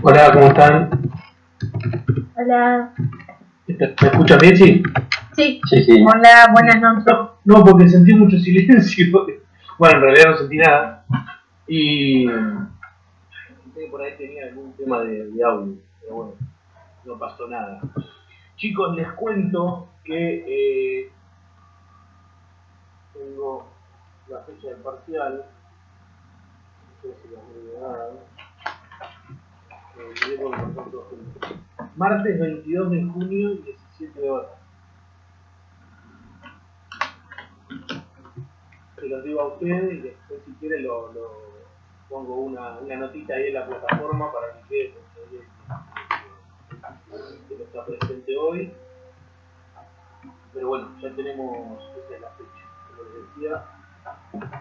Hola, ¿cómo están? Hola. ¿Me escuchas bien, sí? Sí. Sí. Hola, buenas noches. No, porque sentí mucho silencio. Bueno, en realidad no sentí nada. Y por ahí tenía algún tema de audio, pero bueno, no pasó nada. Chicos, les cuento que tengo la fecha del parcial. No sé si las he llegado. Martes 22 de junio, 17 horas. Se los digo a ustedes y después si quieren lo pongo una notita ahí en la plataforma para que quede que no está presente hoy. Pero bueno, ya tenemos, esa es la fecha. Como les decía,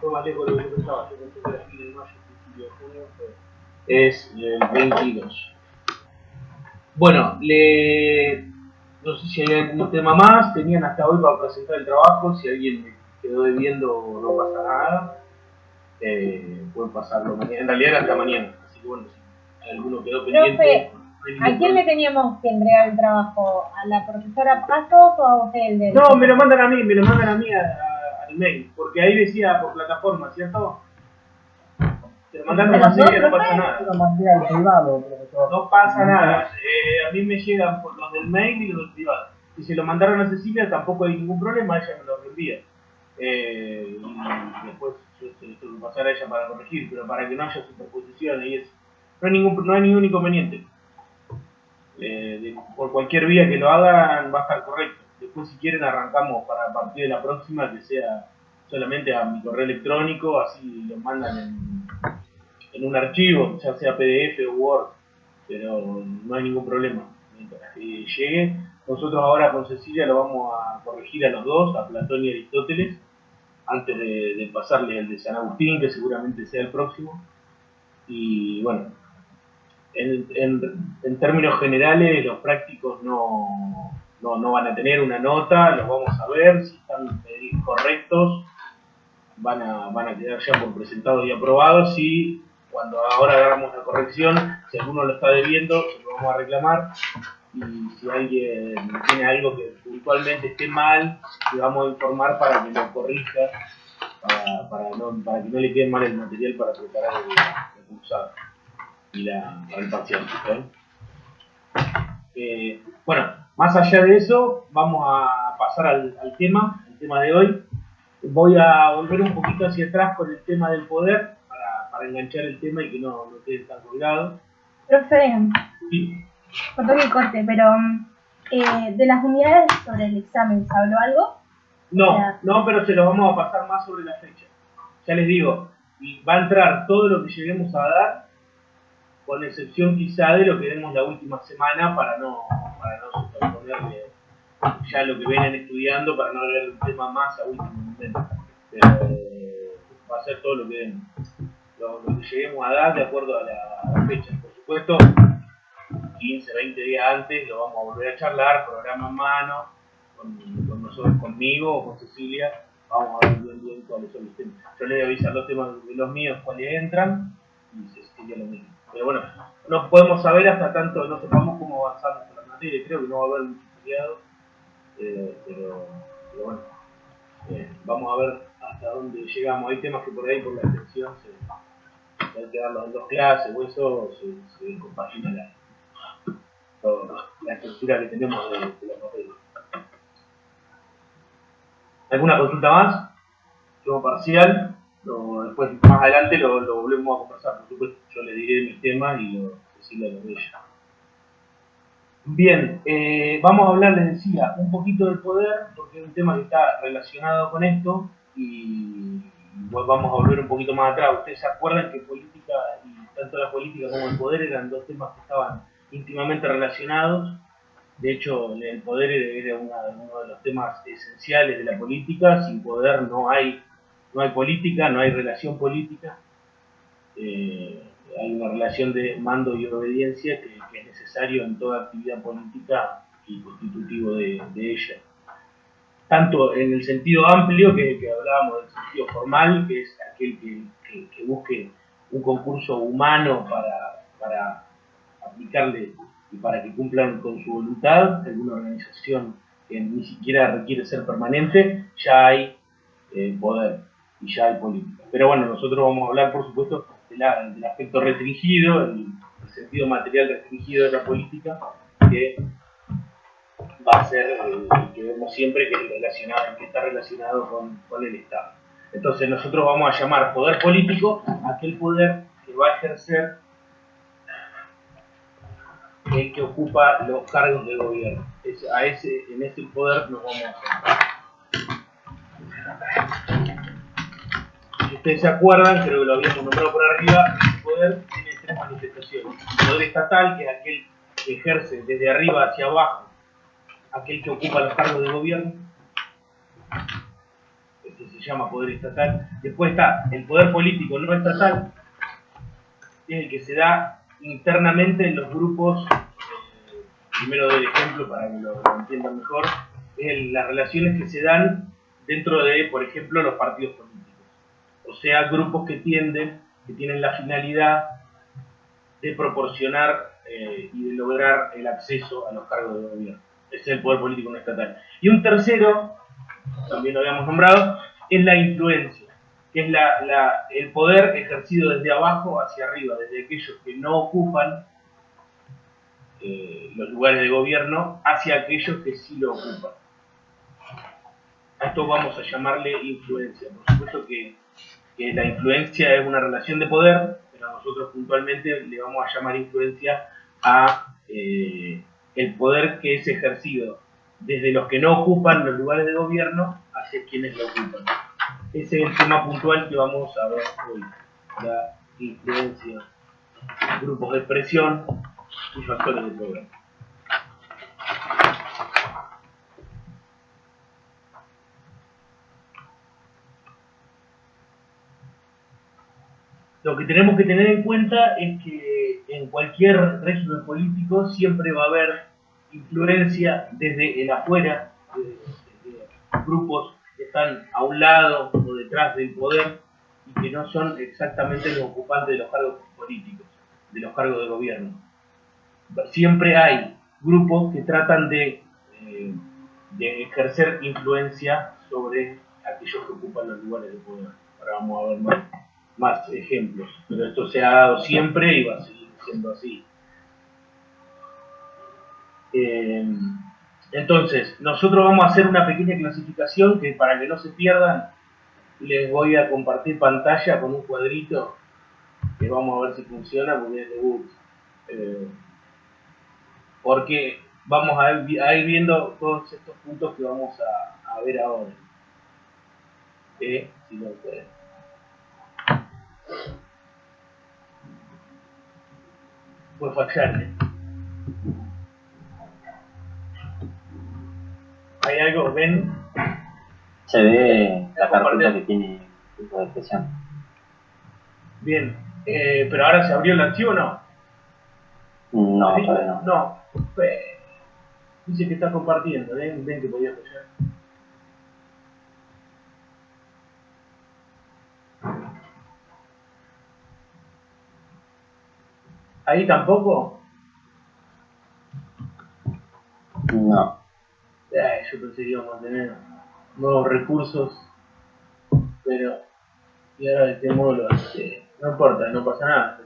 fue más lejos de lo que yo pensaba. Yo pensé que era fin de mayo, principio de junio, es el 22. Bueno, no sé si hay algún tema más. Tenían hasta hoy para presentar el trabajo. Si alguien me quedó debiendo, no pasa nada. Pueden pasarlo mañana. En realidad era hasta mañana. Así que bueno, si alguno quedó pendiente. ¿A quién le teníamos que entregar el trabajo? ¿A la profesora Pasos o a usted? No, me lo mandan a mí al mail. Porque ahí decía por plataforma, ¿cierto? Te lo mandaron a Cecilia, no pasa nada. Lo mandé al privado, profesor. No pasa nada. A mí me llegan por los del mail y los del privado. Si se lo mandaron a Cecilia, tampoco hay ningún problema, ella me lo reenvía. Y después yo se lo tengo que pasar a ella para corregir, pero para que no haya superposiciones y eso. No hay ningún inconveniente. Por cualquier vía que lo hagan va a estar correcto. Después si quieren arrancamos para a partir de la próxima que sea solamente a mi correo electrónico, así lo mandan en un archivo, ya sea PDF o Word, pero no hay ningún problema. Mientras que llegue, nosotros ahora con Cecilia lo vamos a corregir a los dos, a Platón y Aristóteles, antes de pasarle el de San Agustín, que seguramente sea el próximo. Y bueno, en términos generales, los prácticos no van a tener una nota, los vamos a ver, si están correctos, van a quedar ya por presentados y aprobados, y cuando ahora hagamos la corrección, si alguno lo está debiendo, lo vamos a reclamar, y si alguien tiene algo que puntualmente esté mal, le vamos a informar para que lo corrija, para que no le quede mal el material para preparar el cursado y el parcial. Bueno, más allá de eso, vamos a pasar al tema de hoy. Voy a volver un poquito hacia atrás con el tema del poder para enganchar el tema y que no quede tan colgado. Profe, Sí. perdón que corte, pero de las unidades sobre el examen, ¿se habló algo? No, pero se lo vamos a pasar más sobre la fecha. Ya les digo, va a entrar todo lo que lleguemos a dar, con excepción quizá de lo que demos la última semana para no superponerle ya lo que vienen estudiando, para no agregar un tema más a último momento. Pero va a ser todo lo que demos. Lo que lleguemos a dar de acuerdo a la fecha. Por supuesto, 15, 20 días antes lo vamos a volver a charlar, programa en mano, con nosotros, conmigo o con Cecilia, vamos a ver bien cuáles son los temas. Yo les voy a avisar los temas de los míos, cuáles entran, y Cecilia lo mismo. Pero bueno, no podemos saber hasta tanto no sepamos cómo avanzamos con la materia. Creo que no va a haber mucho feriado, pero bueno, vamos a ver hasta dónde llegamos. Hay temas que por ahí, por la extensión, hay que darlos en dos clases, o eso se compagina la estructura que tenemos de los papeles. ¿Alguna consulta más? Tema parcial, después más adelante lo volvemos a conversar. Por supuesto, yo le diré mis temas y Cecilia lo de ella. Bien, vamos a hablar, les decía, un poquito del poder, porque es un tema que está relacionado con esto, y vamos a volver un poquito más atrás. Ustedes se acuerdan que política, y tanto la política como el poder eran dos temas que estaban íntimamente relacionados. De hecho, el poder era uno de los temas esenciales de la política. Sin poder no hay política, no hay relación política. Hay una relación de mando y obediencia que es necesario en toda actividad política y constitutivo de ella. Tanto en el sentido amplio que hablábamos del sentido formal, que es aquel que busque un concurso humano para aplicarle y para que cumplan con su voluntad, alguna organización que ni siquiera requiere ser permanente, ya hay poder y ya hay política. Pero bueno, nosotros vamos a hablar, por supuesto, del aspecto restringido, el sentido material restringido de la política, que va a ser el que vemos siempre, que está relacionado con el Estado. Entonces nosotros vamos a llamar poder político aquel poder que va a ejercer el que ocupa los cargos de gobierno. En ese poder nos vamos a centrar. Si ustedes se acuerdan, creo que lo habíamos nombrado por arriba, el poder tiene tres manifestaciones. El poder estatal, que es aquel que ejerce desde arriba hacia abajo, aquel que ocupa los cargos de gobierno. Este se llama poder estatal. Después está el poder político no estatal, que es el que se da internamente en los grupos. Primero doy el ejemplo para que lo entiendan mejor. Es las relaciones que se dan dentro de, por ejemplo, los partidos políticos. O sea, grupos que tienen la finalidad de proporcionar y de lograr el acceso a los cargos de gobierno. Ese es el poder político no estatal. Y un tercero, también lo habíamos nombrado, es la influencia, que es el poder ejercido desde abajo hacia arriba, desde aquellos que no ocupan los lugares de gobierno hacia aquellos que sí lo ocupan. A esto vamos a llamarle influencia. Por supuesto que la influencia es una relación de poder, pero nosotros puntualmente le vamos a llamar influencia a el poder que es ejercido desde los que no ocupan los lugares de gobierno hacia quienes lo ocupan. Ese es el tema puntual que vamos a ver hoy. La influencia, grupos de presión y factores de poder. Lo que tenemos que tener en cuenta es que en cualquier régimen político siempre va a haber influencia desde el afuera, de grupos que están a un lado o detrás del poder y que no son exactamente los ocupantes de los cargos políticos, de los cargos de gobierno. Siempre hay grupos que tratan de ejercer influencia sobre aquellos que ocupan los lugares de poder. Ahora vamos a ver más ejemplos, pero esto se ha dado siempre y va a seguir siendo así. Entonces, nosotros vamos a hacer una pequeña clasificación que para que no se pierdan, les voy a compartir pantalla con un cuadrito que vamos a ver si funciona porque es de Google. Porque vamos a ir viendo todos estos puntos que vamos a ver ahora. Si lo pueden. Puede fallar. ¿Hay algo? ¿Ven? Se ve la carpeta que tiene punto de presión. Bien. ¿Pero ahora se abrió el archivo o no? No, todavía no. No. Dice que está compartiendo. Ven que podía fallar. ¿Ahí tampoco? No. Yo pensé que íbamos a tener nuevos recursos, pero y ahora de este modo lo hace. No importa, no pasa nada,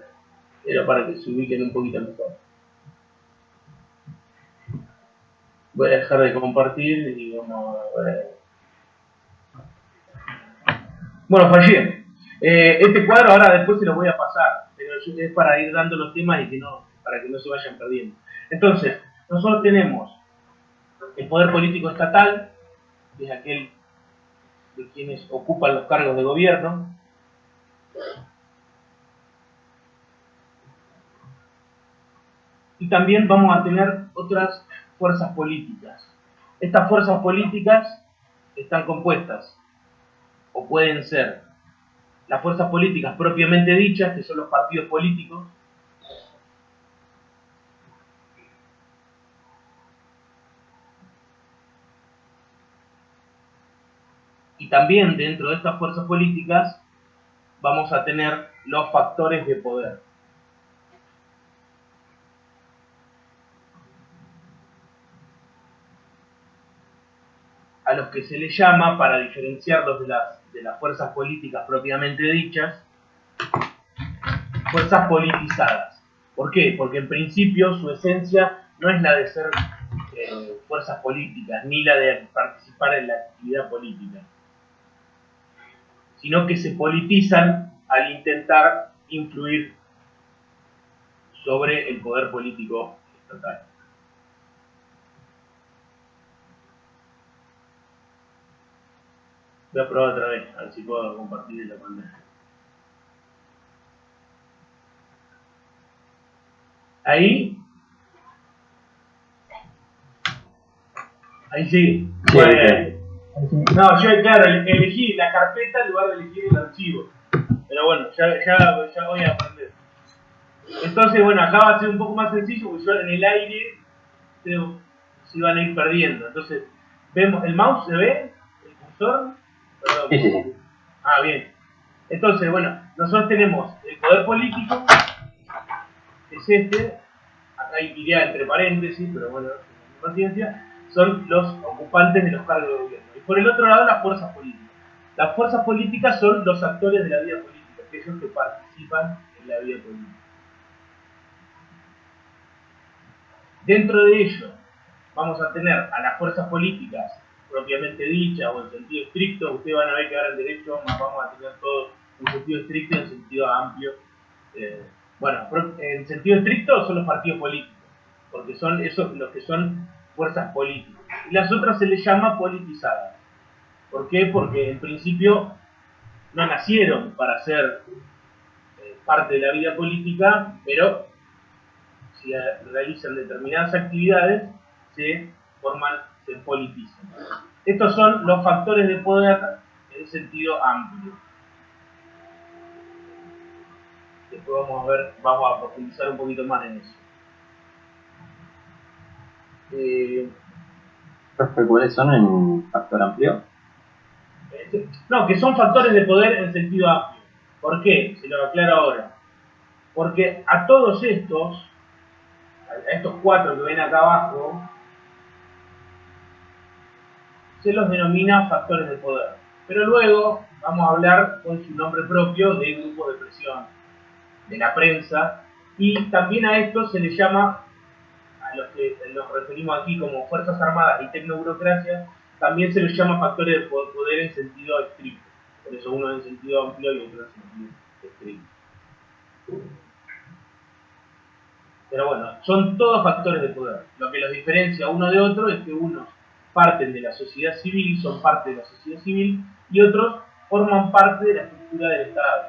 pero para que se ubiquen un poquito mejor. Voy a dejar de compartir y vamos a ver. Bueno, fallé. Este cuadro ahora después se lo voy a pasar, pero es para ir dando los temas y para que no se vayan perdiendo. Entonces, nosotros tenemos el poder político estatal, que es aquel de quienes ocupan los cargos de gobierno. Y también vamos a tener otras fuerzas políticas. Estas fuerzas políticas están compuestas, o pueden ser, las fuerzas políticas propiamente dichas, que son los partidos políticos, y también dentro de estas fuerzas políticas vamos a tener los factores de poder. a los que se les llama, para diferenciarlos de las fuerzas políticas propiamente dichas, fuerzas politizadas. ¿Por qué? Porque en principio su esencia no es la de ser fuerzas políticas, ni la de participar en la actividad política, sino que se politizan al intentar influir sobre el poder político estatal. Voy a probar otra vez, a ver si puedo compartir la pantalla. Ahí sigue. Sí, Bueno. Así. No, yo claro, elegí la carpeta en lugar de elegir el archivo. Pero bueno, ya voy a aprender. Entonces, bueno, acá va a ser un poco más sencillo porque yo en el aire se iban a ir perdiendo. Entonces, vemos, ¿el mouse se ve? ¿El cursor? Perdón. Sí, sí, sí. Ah, bien. Entonces, bueno, nosotros tenemos el poder político, que es este. Acá iría entre paréntesis, pero bueno, paciencia. Son los ocupantes de los cargos de gobierno. Y por el otro lado, las fuerzas políticas. Las fuerzas políticas son los actores de la vida política, aquellos que participan en la vida política. Dentro de ello, vamos a tener a las fuerzas políticas propiamente dichas o en sentido estricto. Ustedes van a ver que ahora en derecho vamos a tener todo en sentido estricto y en sentido amplio. Bueno, en sentido estricto son los partidos políticos, porque son esos los que son fuerzas políticas. Y las otras se les llama politizadas. ¿Por qué? Porque en principio no nacieron para ser parte de la vida política, pero si realizan determinadas actividades, se politizan. Estos son los factores de poder en sentido amplio. Después vamos a profundizar un poquito más en eso. Profe, ¿cuáles son en factor amplio? No, que son factores de poder en sentido amplio. ¿Por qué? Se lo aclaro ahora. Porque a todos estos, a estos cuatro que ven acá abajo, se los denomina factores de poder. Pero luego vamos a hablar con su nombre propio de grupos de presión, de la prensa, y también a estos se les llama, a los que nos referimos aquí como Fuerzas Armadas y Tecnoburocracia, también se les llama factores de poder en sentido estricto. Por eso uno en sentido amplio y otro en sentido estricto. Pero bueno, son todos factores de poder. Lo que los diferencia uno de otro es que unos parten de la sociedad civil, son parte de la sociedad civil, y otros forman parte de la estructura del Estado.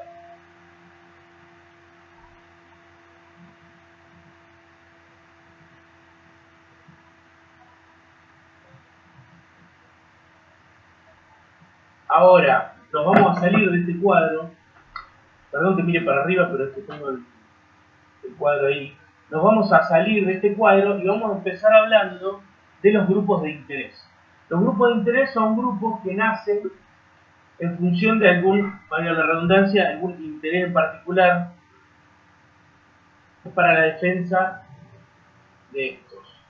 Ahora, nos vamos a salir de este cuadro. Perdón que mire para arriba, pero es que tengo el cuadro ahí. Nos vamos a salir de este cuadro y vamos a empezar hablando de los grupos de interés. Los grupos de interés son grupos que nacen en función de algún, valga la redundancia, algún interés en particular para la defensa de estos.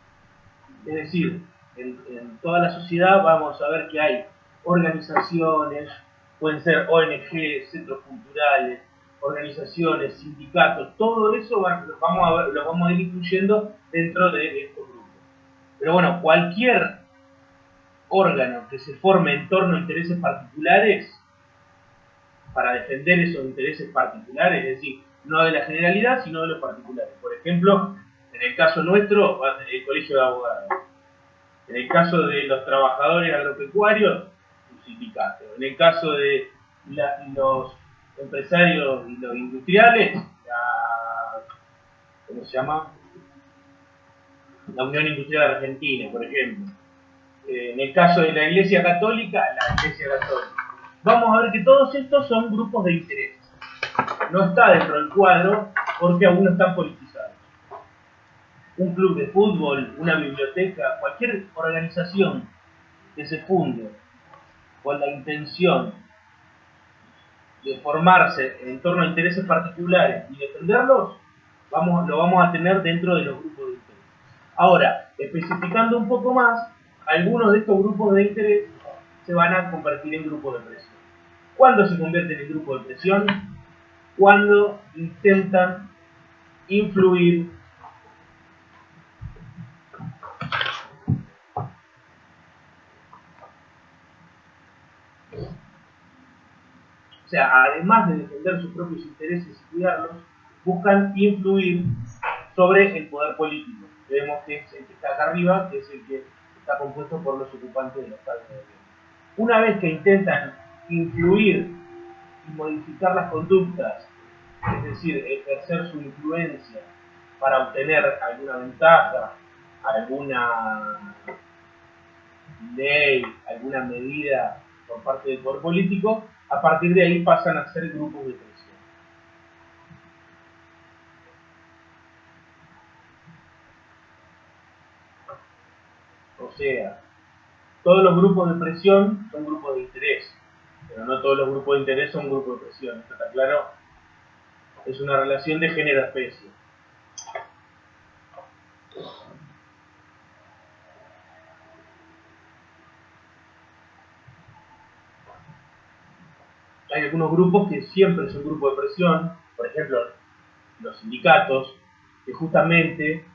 Es decir, en toda la sociedad vamos a ver que hay organizaciones, pueden ser ONG, centros culturales, organizaciones, sindicatos, todo eso lo vamos a ir incluyendo dentro de estos grupos. Pero bueno, cualquier órgano que se forme en torno a intereses particulares, para defender esos intereses particulares, es decir, no de la generalidad, sino de los particulares. Por ejemplo, en el caso nuestro, el Colegio de Abogados. En el caso de los trabajadores agropecuarios, un sindicato. En el caso de los empresarios y los industriales, ¿cómo se llama? La Unión Industrial Argentina, por ejemplo. En el caso de la Iglesia Católica, la Iglesia Católica. Vamos a ver que todos estos son grupos de interés. No está dentro del cuadro porque aún no están politizados. Un club de fútbol, una biblioteca, cualquier organización que se funde con la intención de formarse en torno a intereses particulares y defenderlos, lo vamos a tener dentro de los grupos de interés. Ahora, especificando un poco más, algunos de estos grupos de interés se van a convertir en grupos de presión. ¿Cuándo se convierten en grupos de presión? Cuando intentan influir o sea, además de defender sus propios intereses y cuidarlos, buscan influir sobre el poder político. Vemos que es el que está acá arriba, que es el que está compuesto por los ocupantes de los cargos de gobierno. Una vez que intentan influir y modificar las conductas, es decir, ejercer su influencia para obtener alguna ventaja, alguna ley, alguna medida por parte del poder político, a partir de ahí pasan a ser grupos de presión. O sea, todos los grupos de presión son grupos de interés, pero no todos los grupos de interés son grupos de presión. ¿Esto está claro? Es una relación de género-especie. Hay algunos grupos que siempre son grupos de presión, por ejemplo, los sindicatos, que justamente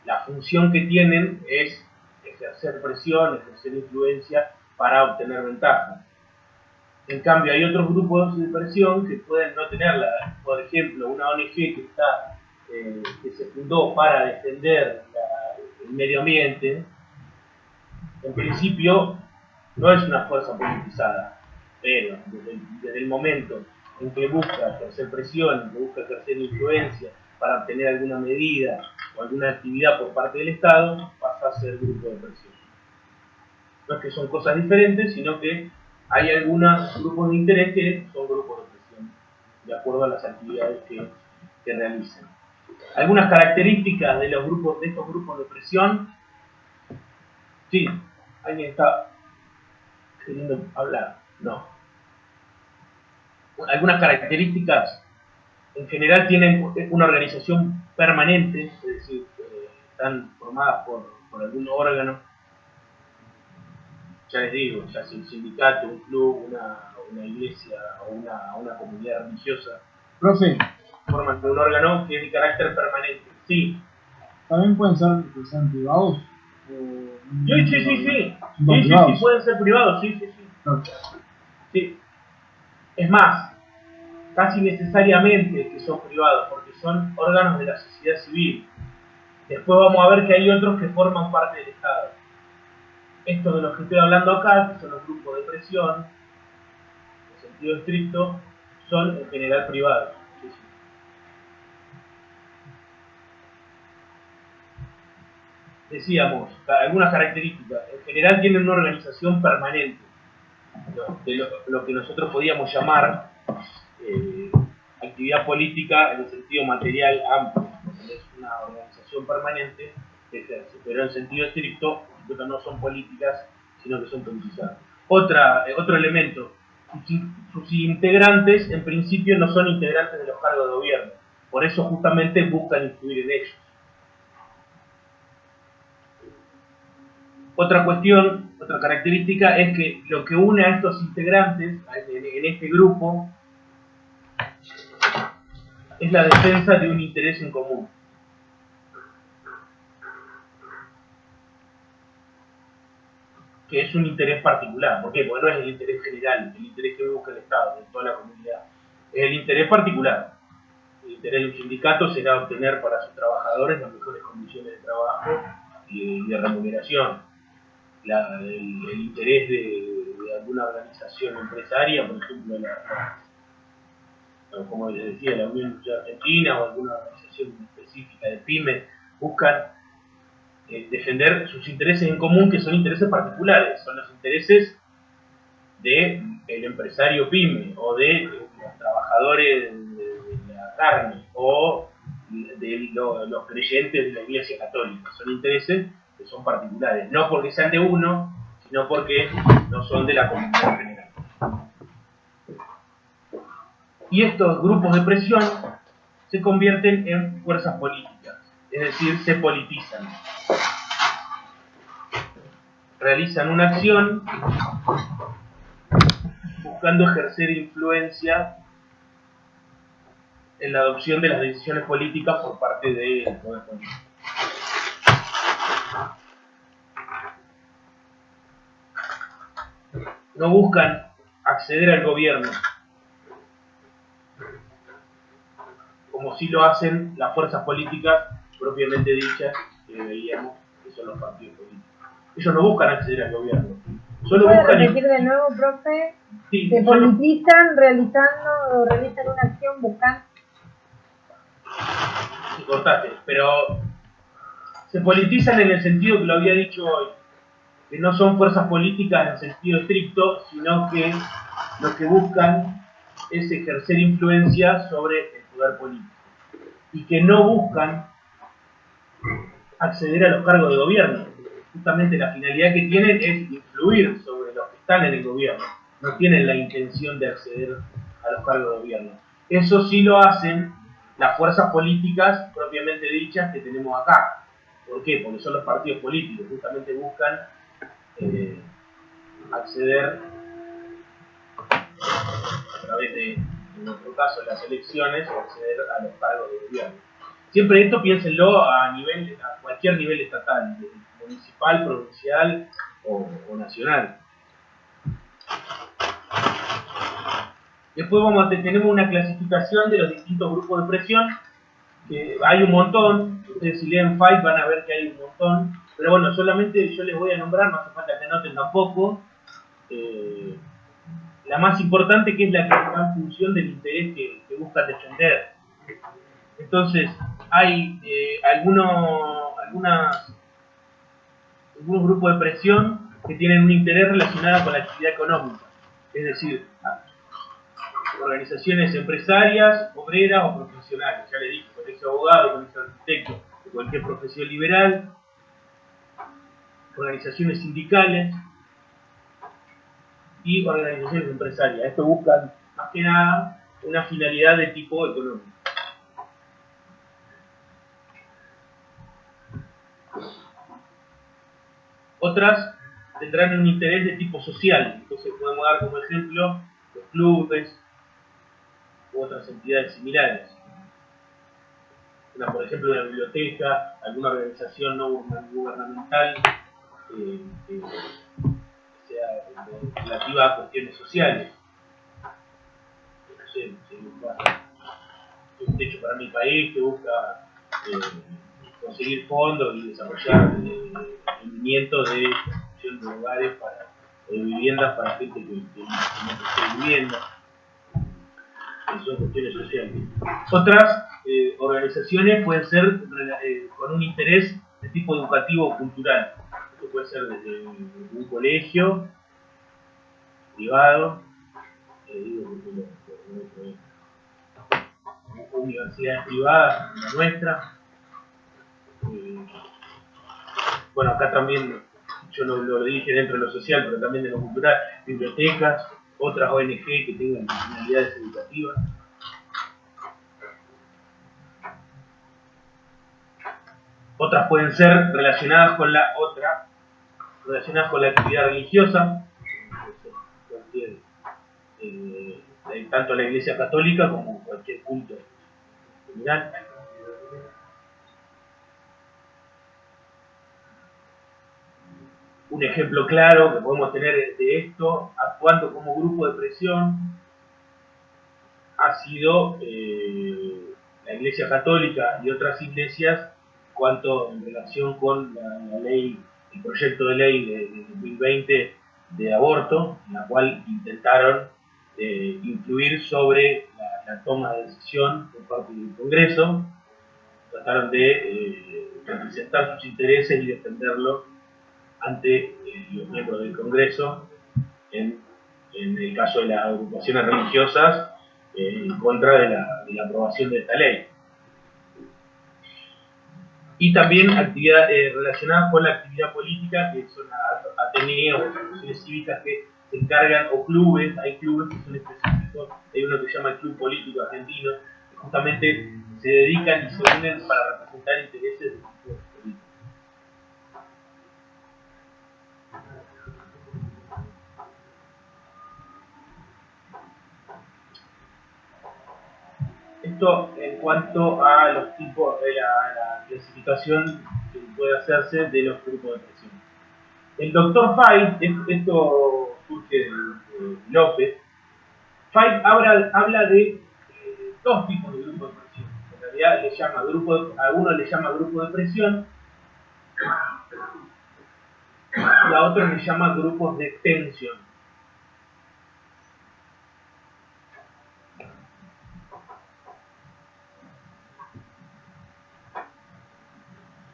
la función que tienen es ejercer presión, ejercer influencia para obtener ventaja. En cambio, hay otros grupos de presión que pueden no tenerla. Por ejemplo, una ONG que se fundó para defender el medio ambiente, en principio no es una fuerza politizada, pero desde el momento en que busca ejercer presión, en que busca ejercer influencia para obtener alguna medida o alguna actividad por parte del Estado, pasa a ser grupo de presión. No es que son cosas diferentes, sino que hay algunos grupos de interés que son grupos de presión, de acuerdo a las actividades que realicen. Algunas características de estos grupos de presión. Sí, alguien está queriendo hablar. No. Algunas características, en general, tienen una organización permanente, es decir, están formadas por algún órgano. Ya les digo, ya sea un sindicato, un club, una iglesia o una comunidad religiosa, Profe, forman un órgano que es de carácter permanente. Sí. ¿también pueden ser que sean privados? Sí, privados. pueden ser privados, sí. Okay. Sí. Es más, casi necesariamente que son privados, porque son órganos de la sociedad civil. Después vamos a ver que hay otros que forman parte del Estado. Estos de los que estoy hablando acá, que son los grupos de presión, en sentido estricto, son en general privados. Sí. Decíamos, algunas características. En general tienen una organización permanente, de lo que nosotros podíamos llamar actividad política en el sentido material amplio. Es una organización permanente que ejerce, pero en sentido estricto no son políticas, sino que son politizadas. Otro elemento, sus integrantes en principio no son integrantes de los cargos de gobierno, por eso justamente buscan influir en ellos. Otra cuestión, otra característica es que lo que une a estos integrantes en este grupo es la defensa de un interés en común. Que es un interés particular. ¿Por qué? Porque no es el interés general, el interés que busca el Estado, de toda la comunidad. Es el interés particular. El interés de un sindicato será obtener para sus trabajadores las mejores condiciones de trabajo y de remuneración. El interés de alguna organización empresaria, por ejemplo, como les decía, la Unión Industrial Argentina o alguna organización específica de pymes, buscan defender sus intereses en común, que son intereses particulares, son los intereses del empresario pyme o de los trabajadores de la carne o de los creyentes de la Iglesia Católica. Son intereses que son particulares, no porque sean de uno, sino porque no son de la comunidad general. Y estos grupos de presión se convierten en fuerzas políticas, es decir, se politizan. realizan una acción buscando ejercer influencia en la adopción de las decisiones políticas por parte del poder político. No buscan acceder al gobierno, como si lo hacen las fuerzas políticas propiamente dichas, que veíamos que son los partidos políticos. Ellos no buscan acceder al gobierno. Solo ¿Puede buscan... repetir de nuevo, profe? Sí, Se politizan realizan una acción buscando... Sí, cortate, pero se politizan en el sentido que lo había dicho hoy, que no son fuerzas políticas en sentido estricto, sino que lo que buscan es ejercer influencia sobre el poder político y que no buscan acceder a los cargos de gobierno. Justamente la finalidad que tienen es influir sobre los que están en el gobierno, no tienen la intención de acceder a los cargos de gobierno. Eso sí lo hacen las fuerzas políticas propiamente dichas que tenemos acá. ¿Por qué? Porque son los partidos políticos, justamente buscan acceder a través de, en nuestro caso, las elecciones, o acceder a los cargos de gobierno. Siempre esto piénsenlo a cualquier nivel estatal, municipal, provincial o nacional. Después tenemos una clasificación de los distintos grupos de presión, que hay un montón. Ustedes si leen Fight van a ver que hay un montón, pero bueno, solamente yo les voy a nombrar, no hace falta que anoten tampoco. La más importante, que es la que está en función del interés que buscan defender. Entonces, hay algunos grupos de presión que tienen un interés relacionado con la actividad económica, es decir, organizaciones empresarias, obreras o profesionales. Ya les dije, colegio de abogados, colegio de arquitectos, de cualquier profesión liberal, organizaciones sindicales y organizaciones empresarias. Esto buscan más que nada una finalidad de tipo económico. Otras tendrán un interés de tipo social. Entonces podemos dar como ejemplo los clubes u otras entidades similares. Por ejemplo, una biblioteca, alguna organización no gubernamental que sea relativa a cuestiones sociales. No sé, se busca un techo para mi país, que busca conseguir fondos y desarrollar emprendimientos de construcción de lugares de viviendas para gente que no posee vivienda. Eso son cuestiones sociales. Otras organizaciones pueden ser con un interés de tipo educativo o cultural. Esto puede ser desde un colegio privado, universidades privadas, como la nuestra. Bueno, acá también, yo lo dije dentro de lo social, pero también de lo cultural, bibliotecas, otras ONG que tengan finalidades educativas. Otras pueden ser relacionadas con la actividad religiosa, tanto la Iglesia Católica como cualquier culto general. Un ejemplo claro que podemos tener de esto, actuando como grupo de presión, ha sido la Iglesia Católica y otras iglesias, cuanto en relación con la ley, el proyecto de ley de 2020 de aborto, en la cual intentaron influir sobre la toma de decisión por parte del Congreso, trataron de representar sus intereses y defenderlos ante los miembros del Congreso en el caso de las agrupaciones religiosas en contra de la aprobación de esta ley. Y también actividades relacionadas con la actividad política, que son ateneos, organizaciones cívicas que se encargan, o clubes, hay clubes que son específicos, hay uno que se llama el Club Político Argentino, que justamente se dedican y se unen para representar intereses de tipo político. Esto en cuanto a los tipos, la clasificación que puede hacerse de los grupos de presión. El doctor Feit, esto surge de López, Feit habla de dos tipos de grupos de presión. En realidad le llama a uno le llama grupo de presión y a otro le llama grupos de tensión.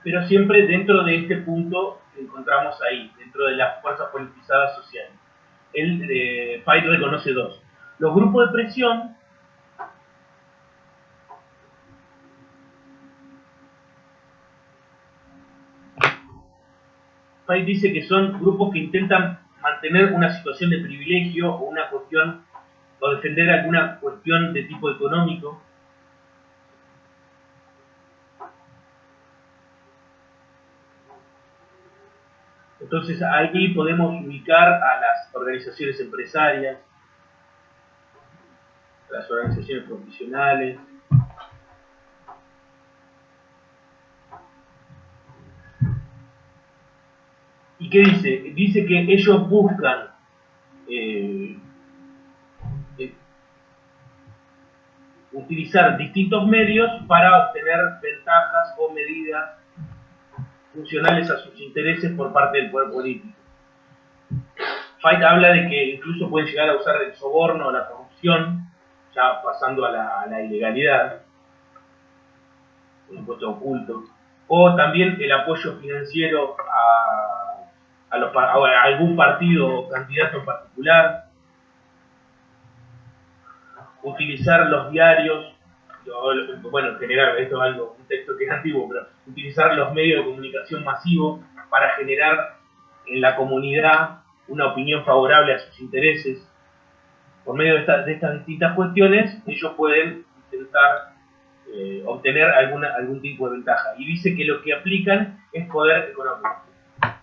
Pero siempre dentro de este punto que encontramos ahí, dentro de las fuerzas politizadas sociales. Feit reconoce dos. Los grupos de presión Feit dice que son grupos que intentan mantener una situación de privilegio o una cuestión o defender alguna cuestión de tipo económico. Entonces ahí podemos ubicar a las organizaciones empresarias, a las organizaciones profesionales. ¿Y qué dice? Dice que ellos buscan utilizar distintos medios para obtener ventajas o medidas funcionales a sus intereses por parte del poder político. Feit habla de que incluso pueden llegar a usar el soborno o la corrupción, ya pasando a la ilegalidad, un impuesto oculto, o también el apoyo financiero a algún partido o candidato en particular, utilizar los diarios, bueno, en general, esto es un texto que es antiguo, pero utilizar los medios de comunicación masivos para generar en la comunidad una opinión favorable a sus intereses. Por medio de estas distintas cuestiones, ellos pueden intentar obtener algún tipo de ventaja. Y dice que lo que aplican es poder económico.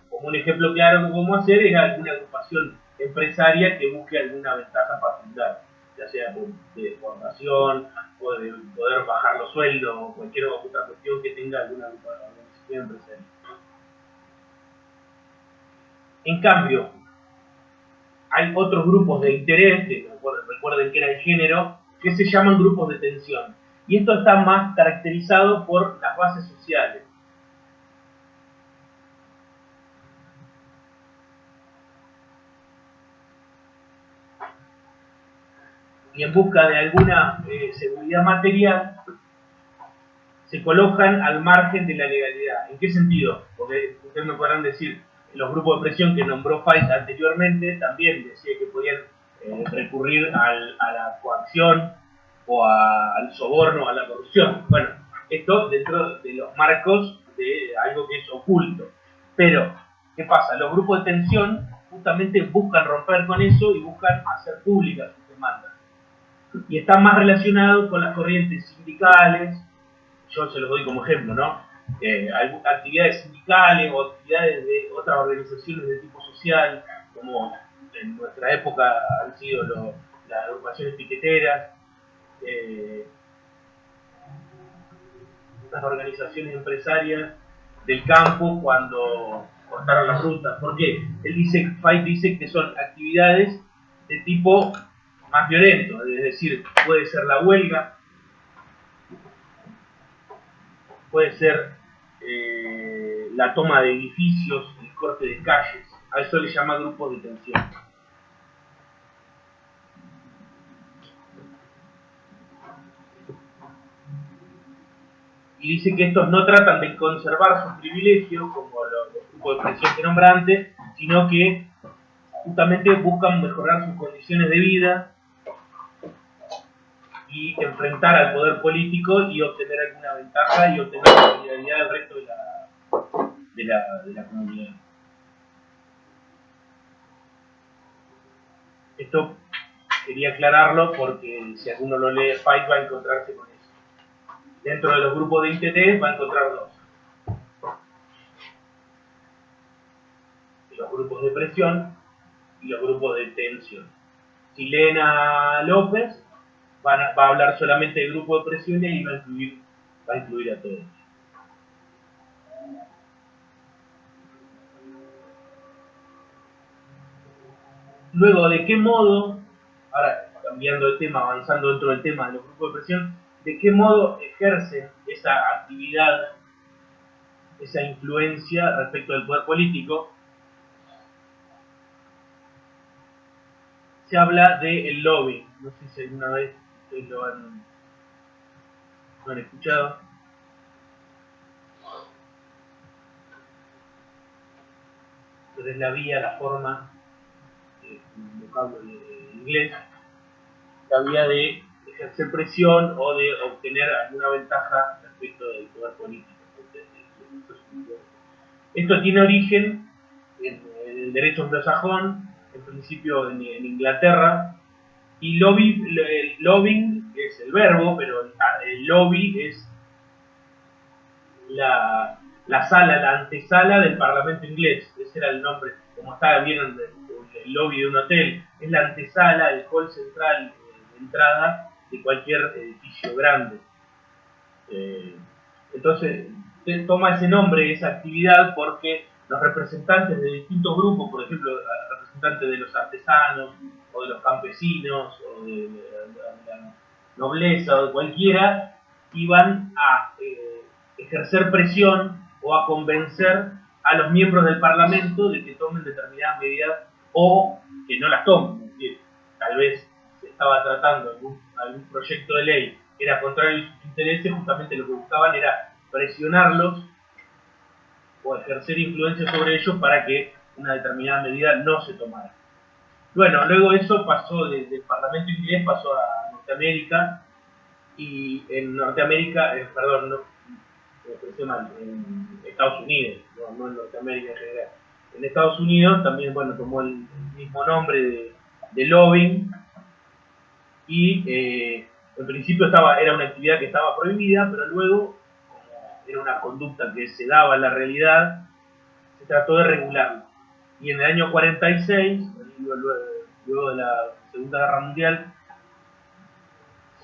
Como un ejemplo claro de cómo hacer es alguna agrupación empresaria que busque alguna ventaja particular, ya sea de exportación o de poder bajar los sueldos o cualquier otra cuestión que tenga alguna organización empresarial. En cambio, hay otros grupos de interés, que recuerden que era el género, que se llaman grupos de tensión. Y esto está más caracterizado por las bases sociales. Y en busca de alguna seguridad material, se colocan al margen de la legalidad. ¿En qué sentido? Porque ustedes me podrán decir, los grupos de presión que nombró Feit anteriormente también decía que podían recurrir a la coacción o al soborno, a la corrupción. Bueno, esto dentro de los marcos de algo que es oculto. Pero, ¿qué pasa? Los grupos de tensión justamente buscan romper con eso y buscan hacer públicas sus demandas. Y están más relacionados con las corrientes sindicales. Yo se los doy como ejemplo, ¿no? Actividades sindicales o actividades de otras organizaciones de tipo social, como en nuestra época han sido las agrupaciones piqueteras, las organizaciones empresarias del campo cuando cortaron las rutas. ¿Por qué? Feit dice que son actividades de tipo más violento, es decir, puede ser la huelga, puede ser la toma de edificios, el corte de calles. A eso le llama grupos de tensión. Y dice que estos no tratan de conservar sus privilegios, como los grupos de presión que nombra antes, sino que justamente buscan mejorar sus condiciones de vida y enfrentar al poder político y obtener alguna ventaja y obtener la solidaridad del resto de la comunidad. Esto quería aclararlo porque si alguno lo lee Feit va a encontrarse con eso. Dentro de los grupos de interés va a encontrar dos. Los grupos de presión y los grupos de tensión. Si leen a López, va a hablar solamente del grupo de presión y va a incluir a todos. Luego, ¿de qué modo, ahora cambiando de tema, avanzando dentro del tema de los grupos de presión, de qué modo ejercen esa actividad, esa influencia respecto del poder político? Se habla del lobby. No sé si alguna vez ustedes lo han escuchado. Entonces la vía, la forma, un vocablo en inglés, la vía de ejercer presión o de obtener alguna ventaja respecto del poder político. Esto tiene origen en el derecho anglosajón, en principio en Inglaterra, y lobbying es el verbo, pero el lobby es la sala, la antesala del Parlamento inglés. Ese era el nombre, como estaba bien el lobby de un hotel, es la antesala, el hall central de entrada de cualquier edificio grande. Entonces, toma ese nombre, esa actividad, porque los representantes de distintos grupos, por ejemplo, representantes de los artesanos, o de los campesinos, o de la nobleza, o de cualquiera, iban a ejercer presión o a convencer a los miembros del Parlamento de que tomen determinadas medidas o que no las tomen. Es decir, tal vez se estaba tratando algún proyecto de ley que era contrario a sus intereses, justamente lo que buscaban era presionarlos o ejercer influencia sobre ellos para que una determinada medida no se tomara. Bueno, luego eso pasó del Parlamento inglés, pasó a Norteamérica, y en Norteamérica, perdón, no, me expresé mal, en Estados Unidos, no en Norteamérica en general. En Estados Unidos también, bueno, tomó el mismo nombre de lobbying, y en principio era una actividad que estaba prohibida, pero luego, como era una conducta que se daba en la realidad, se trató de regularlo. Y en el año 46, luego de la Segunda Guerra Mundial,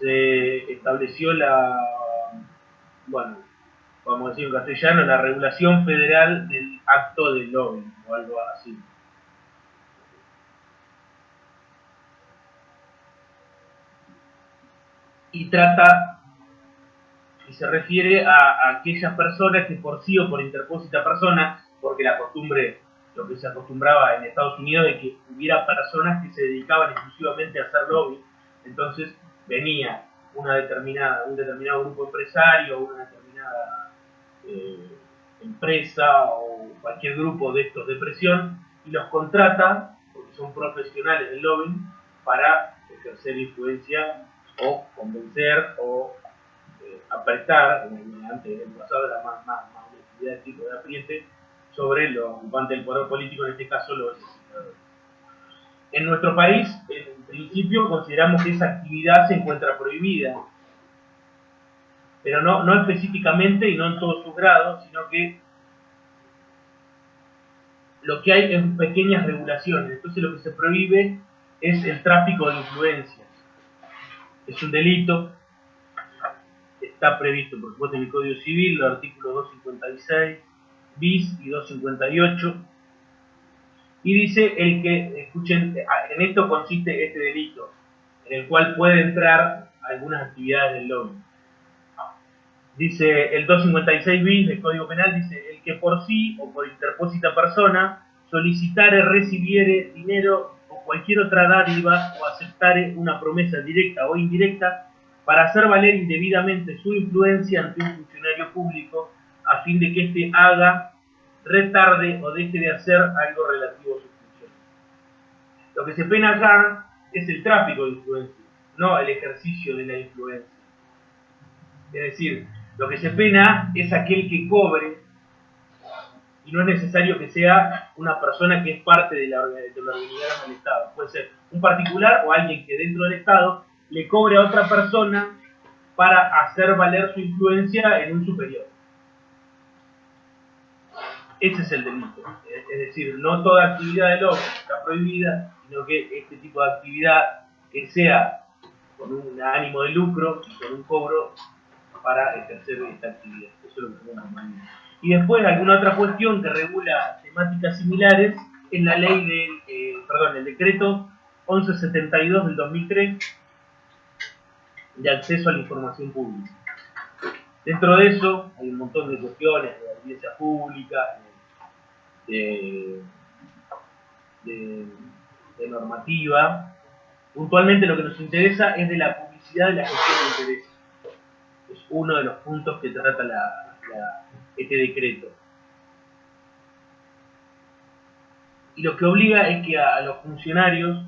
se estableció bueno, vamos a decir en castellano, la regulación federal del acto de lobbying, o algo así. Y se refiere a aquellas personas que por sí o por interpósita persona, porque lo que se acostumbraba en Estados Unidos es que hubiera personas que se dedicaban exclusivamente a hacer lobby. Entonces venía un determinado grupo empresario, una determinada empresa o cualquier grupo de estos de presión y los contrata, porque son profesionales del lobbying, para ejercer influencia o convencer o apretar, antes en el pasado era más una actividad de tipo de apriete, sobre los ocupantes del poder político, en este caso los legisladores. En nuestro país, en principio, consideramos que esa actividad se encuentra prohibida, pero no específicamente y no en todos sus grados, sino que lo que hay es pequeñas regulaciones. Entonces lo que se prohíbe es el tráfico de influencias. Es un delito, está previsto por supuesto en el Código Civil, los artículos 256 bis y 258, y dice escuchen, en esto consiste este delito, en el cual puede entrar algunas actividades del lobby. Dice el 256 bis del Código Penal, dice: el que por sí o por interpósita persona solicitare, recibiere dinero o cualquier otra dádiva o aceptare una promesa directa o indirecta para hacer valer indebidamente su influencia ante un funcionario público a fin de que éste haga, retarde o deje de hacer algo relativo a su función. Lo que se pena acá es el tráfico de influencia, no el ejercicio de la influencia. Es decir, lo que se pena es aquel que cobre, y no es necesario que sea una persona que es parte de la organización del Estado. Puede ser un particular o alguien que dentro del Estado le cobre a otra persona para hacer valer su influencia en un superior. Ese es el delito. Es decir, no toda actividad de lobby está prohibida, sino que este tipo de actividad que sea con un ánimo de lucro y con un cobro para ejercer esta actividad. Eso es lo que tenemos mañana. Y después alguna otra cuestión que regula temáticas similares es la ley del, el decreto 1172 del 2003 de acceso a la información pública. Dentro de eso hay un montón de cuestiones de audiencia pública, de normativa. Puntualmente lo que nos interesa es de la publicidad de la gestión de intereses. Es uno de los puntos que trata este decreto. Y lo que obliga es que a los funcionarios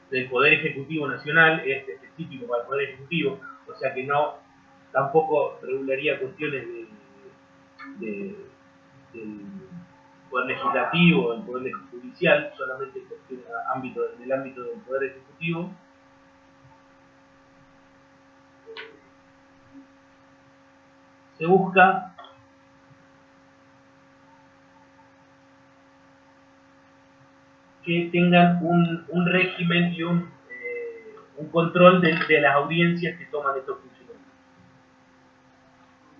del Poder Ejecutivo Nacional, es específico para el Poder Ejecutivo, o sea que no tampoco regularía cuestiones del Poder Legislativo, del Poder Judicial, solamente en el ámbito del Poder Ejecutivo. Se busca que tengan un régimen y un control de las audiencias que toman estos funcionarios.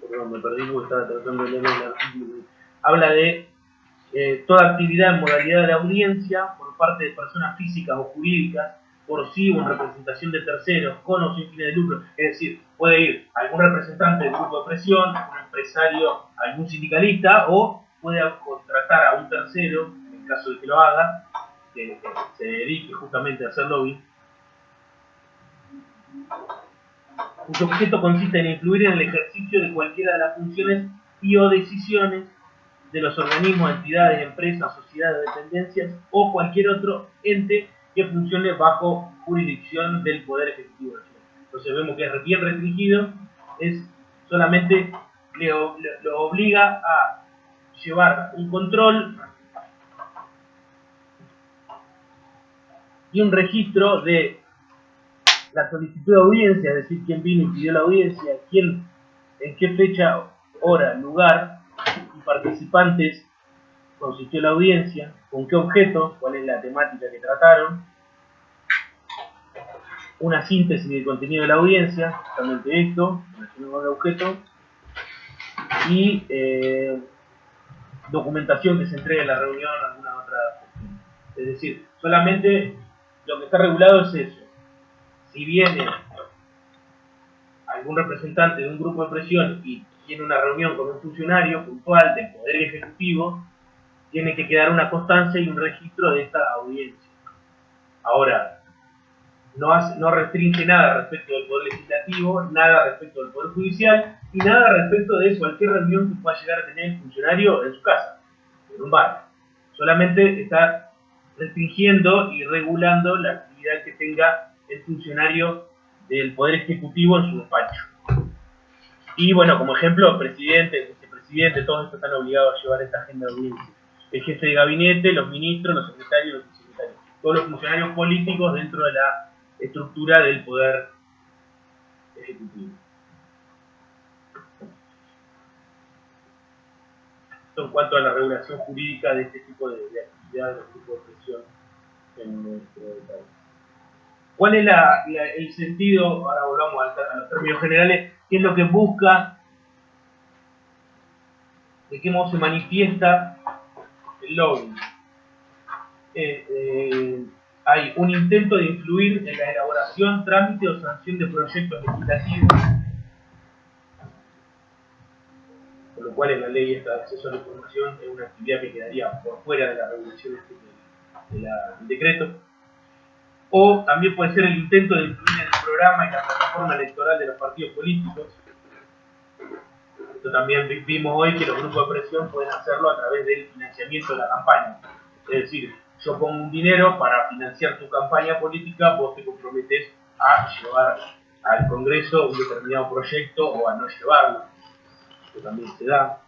Perdón, me perdí porque estaba tratando de leer el artículo. Habla de toda actividad en modalidad de audiencia por parte de personas físicas o jurídicas, por sí o en representación de terceros, con o sin fines de lucro. Es decir, puede ir algún representante del grupo de presión, un empresario, algún sindicalista, o puede contratar a un tercero, en el caso de que lo haga, que se dedique justamente a hacer lobby, cuyo objeto consiste en influir en el ejercicio de cualquiera de las funciones y o decisiones de los organismos, entidades, empresas, sociedades, dependencias o cualquier otro ente que funcione bajo jurisdicción del Poder Ejecutivo Nacional. Entonces vemos que es bien restringido, es solamente lo obliga a llevar un control y un registro de la solicitud de audiencia, es decir, quién vino y pidió la audiencia, quién, en qué fecha, hora, lugar y participantes consistió la audiencia, con qué objeto, cuál es la temática que trataron, una síntesis del contenido de la audiencia, justamente esto, relacionado con el objeto, y documentación que se entregue en la reunión, alguna otra cuestión. Es decir, solamente lo que está regulado es eso. Si viene algún representante de un grupo de presión y tiene una reunión con un funcionario puntual del Poder Ejecutivo, tiene que quedar una constancia y un registro de esta audiencia. Ahora, no restringe nada respecto del Poder Legislativo, nada respecto del Poder Judicial y nada respecto de cualquier reunión que pueda llegar a tener el funcionario en su casa, en un bar. Solamente está restringiendo y regulando la actividad que tenga el funcionario del Poder Ejecutivo en su despacho. Y bueno, como ejemplo, presidente, vicepresidente, todos estos están obligados a llevar esta agenda de audiencia. El jefe de gabinete, los ministros, los secretarios, los subsecretarios. Todos los funcionarios políticos dentro de la estructura del Poder Ejecutivo. Esto en cuanto a la regulación jurídica de este tipo de actividad, de los grupos de presión en nuestro país. ¿Cuál es el sentido? Ahora volvamos a los términos generales. ¿Qué es lo que busca? ¿De qué modo se manifiesta el lobbying? Hay un intento de influir en la elaboración, trámite o sanción de proyectos legislativos, con lo cual en la ley esta de acceso a la información es una actividad que quedaría por fuera de la regulación del decreto. O también puede ser el intento de influir en el programa y la plataforma electoral de los partidos políticos. Esto también vimos hoy que los grupos de presión pueden hacerlo a través del financiamiento de la campaña. Es decir, yo pongo un dinero para financiar tu campaña política, vos te comprometes a llevar al Congreso un determinado proyecto o a no llevarlo. Esto también se da.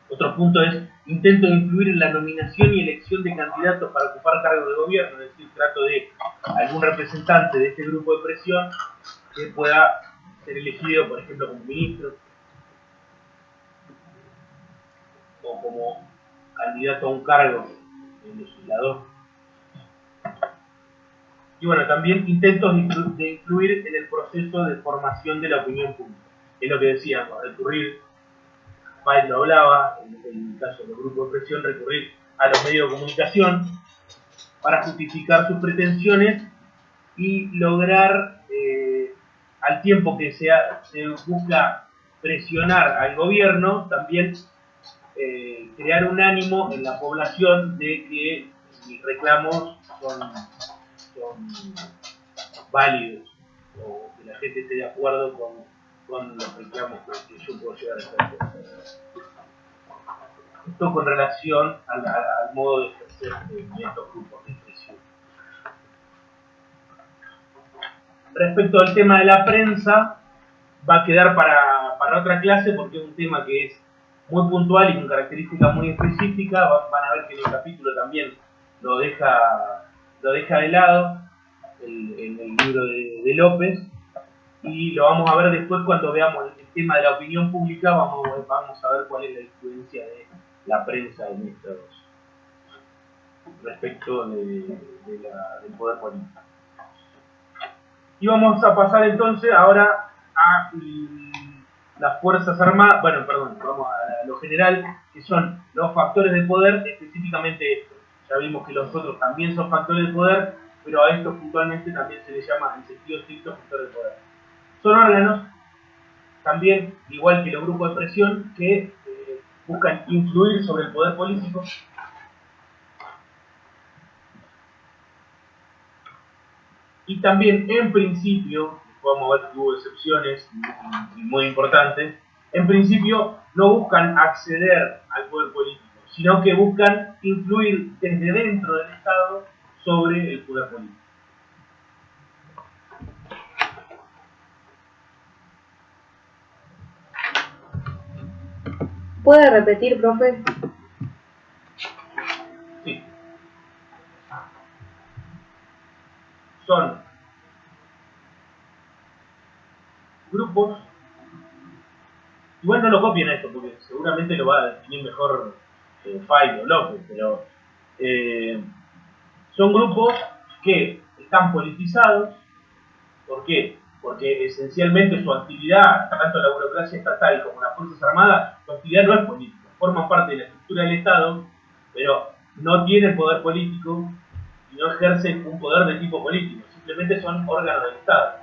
Otro punto es intento de influir en la nominación y elección de candidatos para ocupar cargos de gobierno, es decir, trato de algún representante de este grupo de presión que pueda ser elegido, por ejemplo, como ministro o como candidato a un cargo de legislador. Y bueno, también intentos de influir en el proceso de formación de la opinión pública. Es lo que decíamos, recurrir, Paez lo hablaba, en el caso de los grupos de presión, recurrir a los medios de comunicación para justificar sus pretensiones y lograr, al tiempo que se busca presionar al gobierno, también crear un ánimo en la población de que mis reclamos son válidos, o que la gente esté de acuerdo con los reclamos que yo puedo llegar a hacer. Esto con relación al modo de ejercer en estos grupos de presión. Respecto al tema de la prensa, va a quedar para otra clase porque es un tema que es muy puntual y con características muy específicas. Van a ver que en el capítulo también lo deja de lado en el libro de López, y lo vamos a ver después cuando veamos el tema de la opinión pública. Vamos a ver cuál es la influencia de la prensa en estos respecto del poder político. Y vamos a pasar entonces ahora a las Fuerzas Armadas, vamos a lo general, que son los factores de poder, específicamente estos. Ya vimos que los otros también son factores de poder, pero a estos puntualmente también se les llama, en sentido estricto, factores de poder. Son órganos, también, igual que los grupos de presión, que buscan influir sobre el poder político. Y también, en principio, podemos ver que hubo excepciones muy importantes, en principio no buscan acceder al poder político, sino que buscan influir desde dentro del Estado sobre el poder político. ¿Puede repetir, profe? Sí. Son grupos. Igual no lo copien esto, porque seguramente lo va a definir mejor Fay o López, pero son grupos que están politizados. ¿Por qué? Porque esencialmente su actividad, tanto la burocracia estatal como las Fuerzas Armadas, su actividad no es política, forman parte de la estructura del Estado, pero no tienen poder político y no ejercen un poder de tipo político, simplemente son órganos del Estado.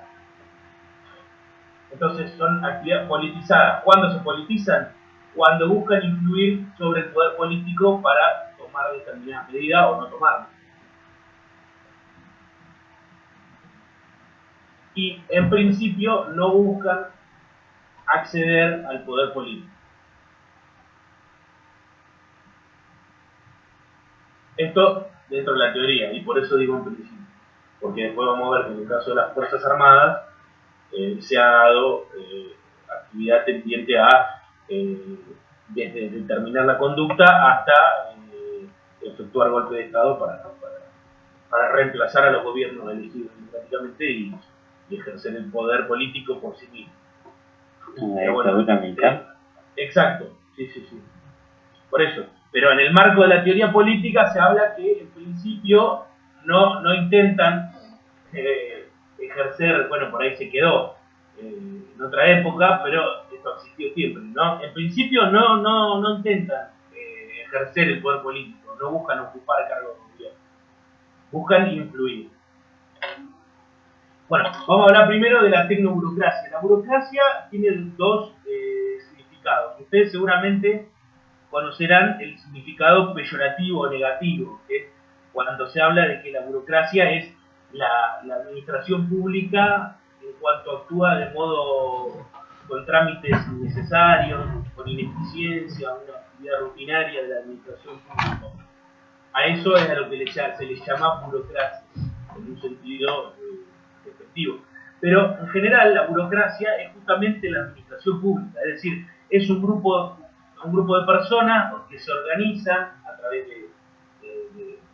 Entonces son actividades politizadas. ¿Cuándo se politizan? Cuando buscan influir sobre el poder político para tomar determinadas medidas o no tomarlas. Y en principio no buscan acceder al poder político. Esto dentro de la teoría, y por eso digo en principio, porque después vamos a ver que en el caso de las Fuerzas Armadas se ha dado actividad tendiente a desde determinar la conducta hasta efectuar golpe de Estado para reemplazar a los gobiernos elegidos democráticamente y ejercer el poder político por sí mismo. Dictadura militar. Exacto, sí. Por eso. Pero en el marco de la teoría política se habla que en principio no intentan ejercer, bueno, por ahí se quedó en otra época, pero esto existió siempre, ¿no? En principio no intentan ejercer el poder político, no buscan ocupar cargos de gobierno, buscan influir. Bueno, vamos a hablar primero de la tecnoburocracia. La burocracia tiene dos significados. Ustedes seguramente conocerán el significado peyorativo o negativo, que es cuando se habla de que la burocracia es la administración pública en cuanto actúa de modo con trámites innecesarios, con ineficiencia, una actividad rutinaria de la administración pública. A eso es a lo que se le llama burocracia, en un sentido efectivo. Pero en general la burocracia es justamente la administración pública, es decir, es un grupo de personas que se organizan a través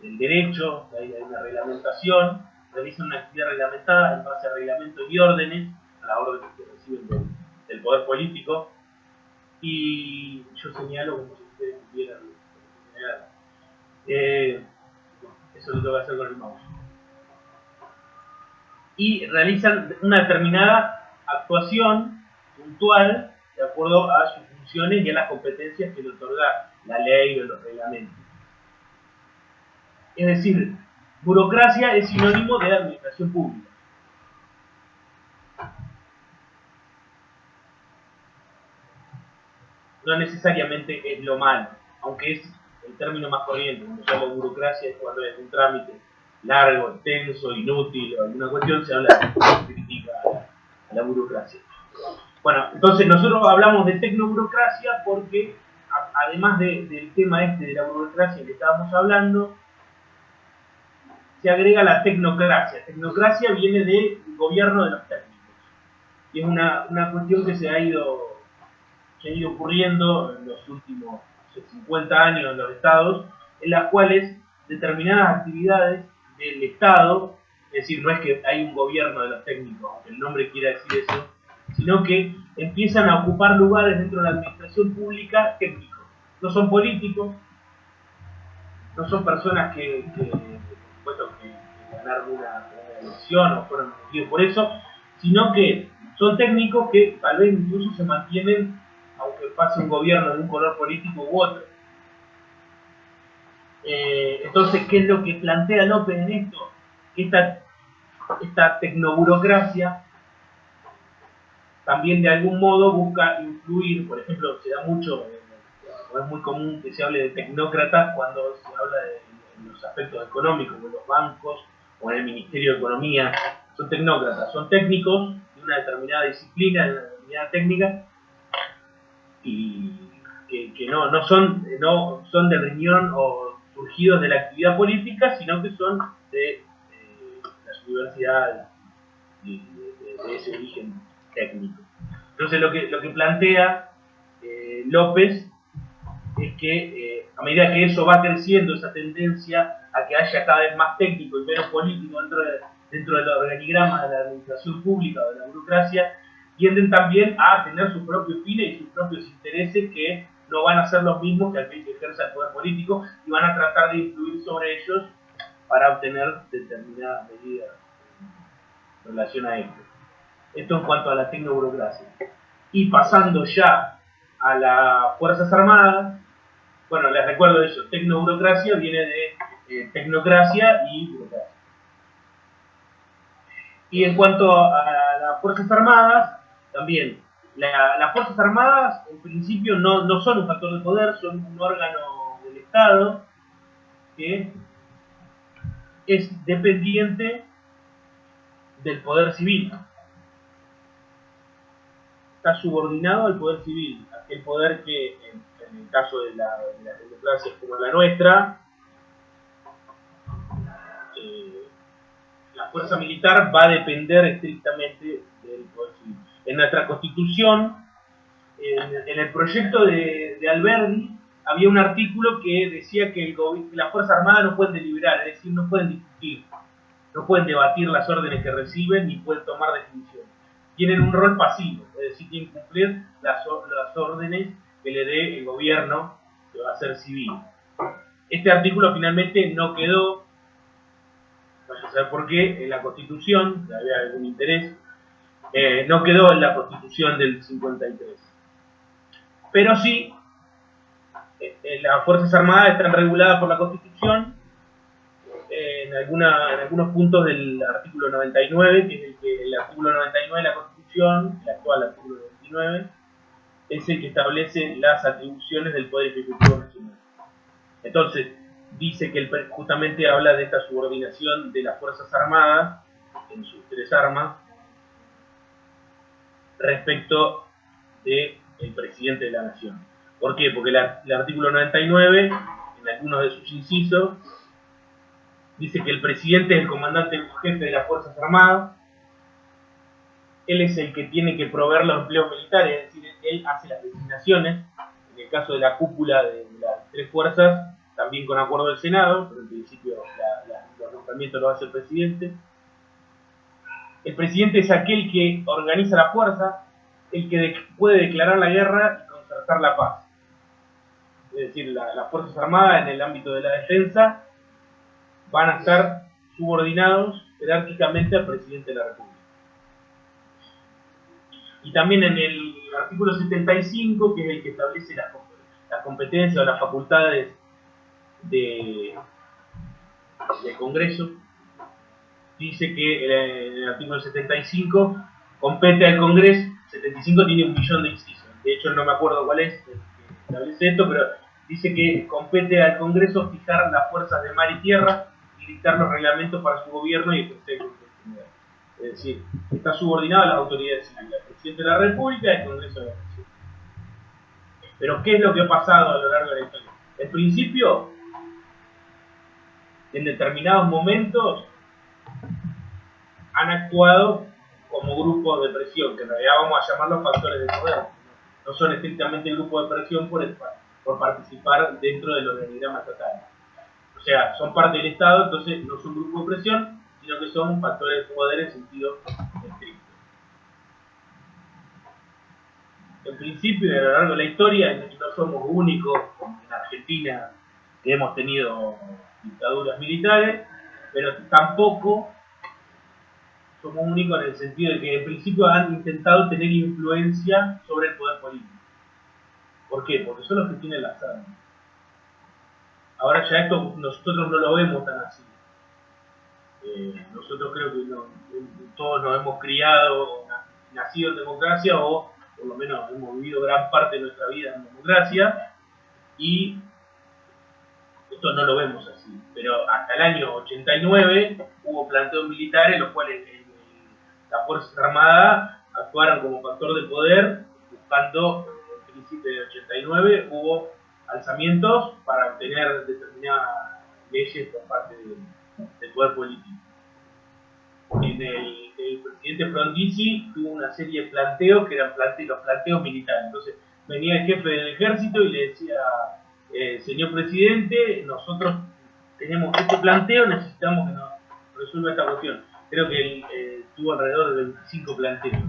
del derecho, hay una reglamentación, realizan una actividad reglamentada en base a reglamentos y órdenes, a las órdenes que reciben del poder político, y yo señalo como si ustedes pudieran señalar. Eso lo tengo que hacer con el mouse. y realizan una determinada actuación puntual de acuerdo a sus funciones y a las competencias que le otorga la ley o los reglamentos. Es decir, burocracia es sinónimo de administración pública. No necesariamente es lo malo, aunque es el término más corriente. Cuando se habla de burocracia es cuando es un trámite largo, extenso, inútil o alguna cuestión, se habla de crítica a la burocracia. Bueno, entonces nosotros hablamos de tecnoburocracia porque además del tema este de la burocracia que estábamos hablando, se agrega la tecnocracia. Tecnocracia viene del gobierno de los técnicos. Y es una cuestión que se ha ido ocurriendo en los últimos 50 años en los estados, en las cuales determinadas actividades del Estado, es decir, no es que hay un gobierno de los técnicos, aunque el nombre quiera decir eso, sino que empiezan a ocupar lugares dentro de la administración pública técnicos. No son políticos, no son personas que ganaron una elección o fueron elegidos por eso, sino que son técnicos que tal vez incluso se mantienen aunque pase un gobierno de un color político u otro. Entonces, ¿qué es lo que plantea López en esto? Que esta tecnoburocracia también de algún modo busca influir, por ejemplo, se da mucho, es muy común que se hable de tecnócratas cuando se habla de los aspectos económicos, en los bancos o en el Ministerio de Economía. Son tecnócratas, son técnicos de una determinada disciplina, de una determinada técnica, y que no son de riñón o surgidos de la actividad política, sino que son de las universidades de ese origen técnico. Entonces lo que plantea López es que a medida que eso va creciendo, esa tendencia a que haya cada vez más técnico y menos político dentro del organigrama de la administración pública o de la burocracia, tienden también a tener sus propios fines y sus propios intereses que no van a ser los mismos que aquel que ejerza el poder político y van a tratar de influir sobre ellos para obtener determinadas medidas en relación a esto. Esto en cuanto a la tecnoburocracia. Y pasando ya a las Fuerzas Armadas, bueno, les recuerdo eso, tecnoburocracia viene de tecnocracia y burocracia. Y en cuanto a las Fuerzas Armadas, también, las Fuerzas Armadas en principio no son un factor de poder, son un órgano del Estado que es dependiente del poder civil. Está subordinado al poder civil, aquel poder que en el caso de las democracias como la nuestra, la fuerza militar va a depender estrictamente del poder civil. En nuestra Constitución, en el proyecto de Alberdi, había un artículo que decía que las Fuerzas Armadas no pueden deliberar, es decir, no pueden discutir, no pueden debatir las órdenes que reciben ni pueden tomar definiciones. Tienen un rol pasivo, es decir, tienen que cumplir las órdenes que le dé el gobierno, que va a ser civil. Este artículo finalmente no quedó, vaya a saber por qué, en la Constitución, que había algún interés, no quedó en la Constitución del 53. Pero sí, las Fuerzas Armadas están reguladas por la Constitución en algunos puntos del artículo 99, que es el artículo 99 de la Constitución, el actual artículo 29, es el que establece las atribuciones del Poder Ejecutivo Nacional. Entonces, dice que justamente habla de esta subordinación de las Fuerzas Armadas, en sus tres armas, respecto del presidente de la Nación. ¿Por qué? Porque el artículo 99, en algunos de sus incisos, dice que el presidente es el comandante en jefe de las Fuerzas Armadas, él es el que tiene que proveer los empleos militares, es decir, él hace las designaciones, en el caso de la cúpula de las tres fuerzas, también con acuerdo del Senado, pero en principio los nombramientos lo hace el presidente. El presidente es aquel que organiza la fuerza, el que puede declarar la guerra y concertar la paz. Es decir, las Fuerzas Armadas en el ámbito de la defensa van a estar subordinados jerárquicamente al presidente de la República. Y también en el artículo 75, que es el que establece las competencias o las facultades del Congreso, dice que en el artículo 75 compete al Congreso. 75 tiene 1.000.000 de incisos. De hecho, no me acuerdo cuál es el que establece esto, pero dice que compete al Congreso fijar las fuerzas de mar y tierra y dictar los reglamentos para su gobierno y ejercer el control. Es decir, está subordinado a las autoridades civiles, al presidente de la República y al Congreso de la Nación. Pero, ¿qué es lo que ha pasado a lo largo de la historia? En principio, en determinados momentos, han actuado como grupos de presión, que en realidad vamos a llamarlos factores de poder. No son estrictamente el grupo de presión por participar dentro del organigrama estatal. O sea, son parte del Estado, entonces no son grupos de presión, sino que son factores de poder en sentido estricto. En principio, a lo largo de la historia, no somos únicos, como en Argentina, que hemos tenido dictaduras militares, pero tampoco somos únicos en el sentido de que en principio han intentado tener influencia sobre el poder político. ¿Por qué? Porque son los que tienen las armas. Ahora ya esto nosotros no lo vemos tan así. Nosotros creo que todos nos hemos criado, nacido en democracia, o por lo menos hemos vivido gran parte de nuestra vida en democracia, y esto no lo vemos así. Pero hasta el año 89 hubo planteos militares en los cuales las Fuerzas Armadas actuaron como factor de poder, buscando, en principio de 89, hubo alzamientos para obtener determinadas leyes por parte del poder político. El presidente Frondizi tuvo una serie de planteos que eran los planteos militares. Entonces venía el jefe del ejército y le decía, señor presidente, nosotros tenemos este planteo, necesitamos que nos resuelva esta cuestión. Creo que él tuvo alrededor de 25 planteos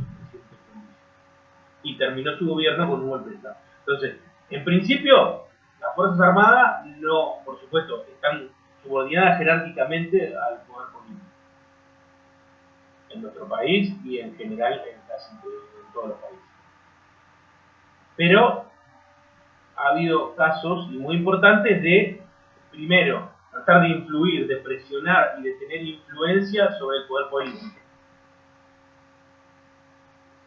y terminó su gobierno con un golpe de Estado. Entonces, en principio, las Fuerzas Armadas no, por supuesto, están subordinadas jerárquicamente al poder político en nuestro país y en general en todos los países. Pero ha habido casos y muy importantes de, primero, tratar de influir, de presionar y de tener influencia sobre el poder político.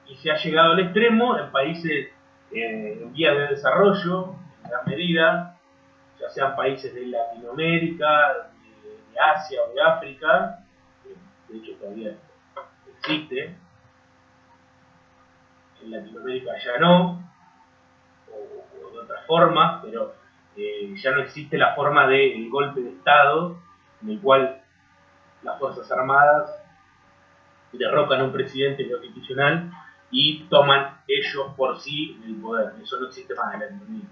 Y se ha llegado al extremo en países en vías de desarrollo, en gran medida, ya sean países de Latinoamérica, de Asia o de África, que de hecho todavía existe. En Latinoamérica ya no, o de otras formas, pero ya no existe la forma del golpe de Estado, en el cual las Fuerzas Armadas derrocan a un presidente constitucional y toman ellos por sí el poder. Eso no existe más en Latinoamérica.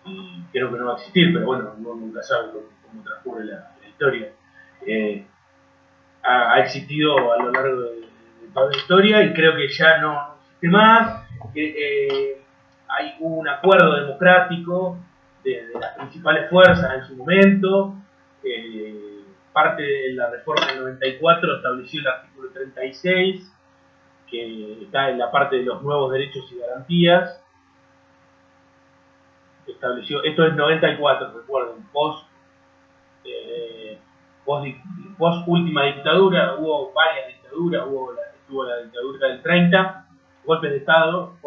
Y creo que no va a existir, pero bueno, uno nunca sabe cómo transcurre la historia. Ha existido a lo largo de toda la historia y creo que ya no existe más, que hay un acuerdo democrático de las principales fuerzas en su momento. Parte de la reforma del 94 estableció el artículo 36, que está en la parte de los nuevos derechos y garantías. Estableció, esto es 94, recuerden, post última dictadura, hubo varias dictaduras, estuvo la dictadura del 30, golpes de Estado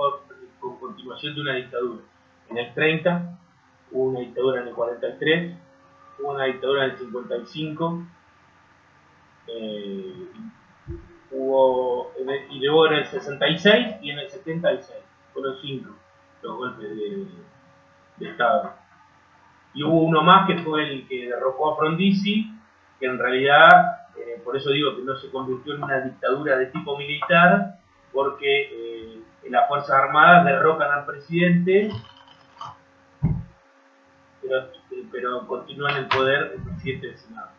con continuación de una dictadura. En el 30 hubo una dictadura en el 43, hubo una dictadura en el 55, y luego en el 66 y en el 76, fueron 5 los golpes de Estado. Y hubo uno más que fue el que derrocó a Frondizi, que en realidad, por eso digo que no se convirtió en una dictadura de tipo militar, porque las Fuerzas Armadas derrocan al presidente, pero continúa en el poder el presidente del Senado.